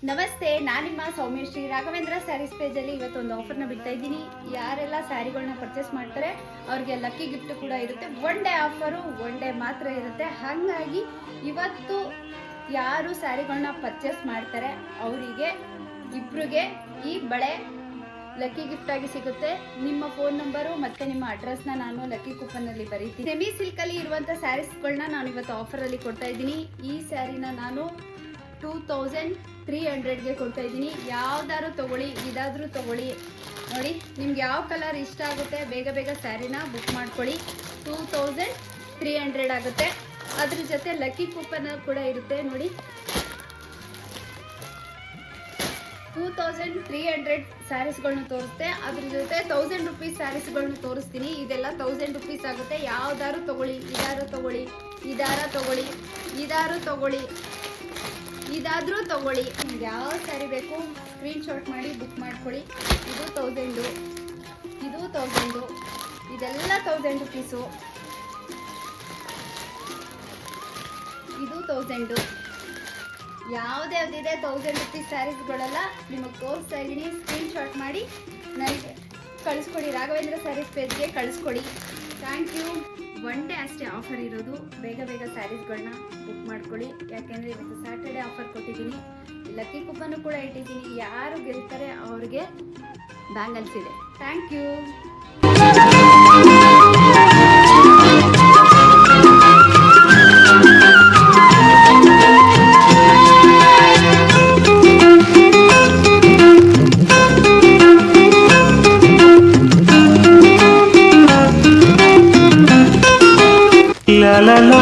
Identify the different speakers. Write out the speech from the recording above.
Speaker 1: ನಮಸ್ತೆ, ನಾನು ನಿಮ್ಮ ಸೌಮ್ಯಶ್ರೀ ರಾಘವೇಂದ್ರ ಸ್ಯಾರೀಸ್ ಪೇಜಲ್ಲಿ ಇವತ್ತೊಂದು ಆಫರ್ನ ಬಿಡ್ತಾ ಇದ್ದೀನಿ. ಯಾರೆಲ್ಲ ಸ್ಯಾರಿಗಳನ್ನ ಪರ್ಚೇಸ್ ಮಾಡ್ತಾರೆ ಅವ್ರಿಗೆ ಲಕ್ಕಿ ಗಿಫ್ಟ್ ಕೂಡ ಇರುತ್ತೆ. One day offer, one day ಮಾತ್ರ ಇರುತ್ತೆ. ಹಾಗಾಗಿ ಇವತ್ತು ಯಾರು ಸ್ಯಾರಿಗಳನ್ನ ಪರ್ಚೇಸ್ ಮಾಡ್ತಾರೆ ಅವರಿಗೆ ಇಬ್ಬರಿಗೆ ಈ ಬಳೆ ಲಕ್ಕಿ ಗಿಫ್ಟ್ ಆಗಿ ಸಿಗುತ್ತೆ. ನಿಮ್ಮ ಫೋನ್ ನಂಬರು ಮತ್ತು ನಿಮ್ಮ ಅಡ್ರೆಸ್ನ ನಾನು ಲಕ್ಕಿ ಕೂಪನ್ನಲ್ಲಿ ಬರೀತೀನಿ. ಸೆಮಿ ಸಿಲ್ಕಲ್ಲಿ ಇರುವಂಥ ಸ್ಯಾರೀಸ್ಗಳನ್ನ ನಾನು ಇವತ್ತು ಆಫರಲ್ಲಿ ಕೊಡ್ತಾ ಇದ್ದೀನಿ. ಈ ಸ್ಯಾರಿನ ನಾನು 2300ಗೆ ಕೊಡ್ತಾ ಇದ್ದೀನಿ. ಯಾವ್ದಾದ್ರು ತಗೊಳ್ಳಿ, ಇದಾದರೂ ತಗೊಳ್ಳಿ. ನೋಡಿ, ನಿಮ್ಗೆ ಯಾವ ಕಲರ್ ಇಷ್ಟ ಆಗುತ್ತೆ ಬೇಗ ಬೇಗ ಸ್ಯಾರಿನ ಬುಕ್ ಮಾಡ್ಕೊಳ್ಳಿ. 2300 ಆಗುತ್ತೆ. ಅದ್ರ ಜೊತೆ ಲಕ್ಕಿ ಕೂಪನ್ ಕೂಡ ಇರುತ್ತೆ. ನೋಡಿ, 2300 ಸ್ಯಾರೀಸ್ಗಳನ್ನ ತೋರಿಸುತ್ತೆ. ಅದ್ರ ಜೊತೆ 1000 ರುಪೀಸ್ ಸ್ಯಾರೀಸ್ಗಳನ್ನ ತೋರಿಸ್ತೀನಿ. ಇದೆಲ್ಲ 1000 ರುಪೀಸ್ ಆಗುತ್ತೆ. ಯಾವ್ದಾದ್ರು ತಗೊಳ್ಳಿ, ಇದಾರು ತಗೊಳ್ಳಿ, ಇದಾರು ತಗೊಳ್ಳಿ, ಇದಾರು ತಗೊಳ್ಳಿ, ಇದಾದರೂ ತಗೊಳ್ಳಿ. ನಿಮ್ಗೆ ಯಾವ ಸ್ಯಾರಿ ಬೇಕು ಸ್ಕ್ರೀನ್ಶಾಟ್ ಮಾಡಿ ಬುಕ್ ಮಾಡ್ಕೊಳ್ಳಿ. ಇದು 1000, ಇದು 1000, ಇದೆಲ್ಲ 1000 ರುಪೀಸು, ಇದು 1000. ಯಾವುದ್ಯಾವ್ದಿದೆ 1000 ರುಪೀಸ್ ಸ್ಯಾರೀಸ್ಗಳೆಲ್ಲ ನಿಮಗೆ ತೋರಿಸ್ತಾ ಇದ್ದೀನಿ. ಸ್ಕ್ರೀನ್ಶಾಟ್ ಮಾಡಿ ನನಗೆ ಕಳಿಸ್ಕೊಡಿ, ರಾಘವೇಂದ್ರ ಸ್ಯಾರೀಸ್ ಪೇಜ್ಗೆ ಕಳಿಸ್ಕೊಡಿ. Thank you. ಒನ್ ಡೇ ಅಷ್ಟೇ ಆಫರ್ ಇರೋದು. ಬೇಗ ಬೇಗ ಸ್ಯಾರೀಸ್ಗಳನ್ನ ಬುಕ್ ಮಾಡ್ಕೊಳ್ಳಿ. ಯಾಕೆಂದರೆ ಇವತ್ತು ಸ್ಯಾಟರ್ಡೆ ಆಫರ್ ಕೊಟ್ಟಿದ್ದೀನಿ. ಲಕ್ಕಿ ಕೂಪನ್ನು ಕೂಡ ಇಟ್ಟಿದ್ದೀನಿ. ಯಾರು ಗೆಲ್ತಾರೆ ಅವ್ರಿಗೆ ಬ್ಯಾಂಗಲ್ಸ್ ಇದೆ. Thank you.
Speaker 2: La la la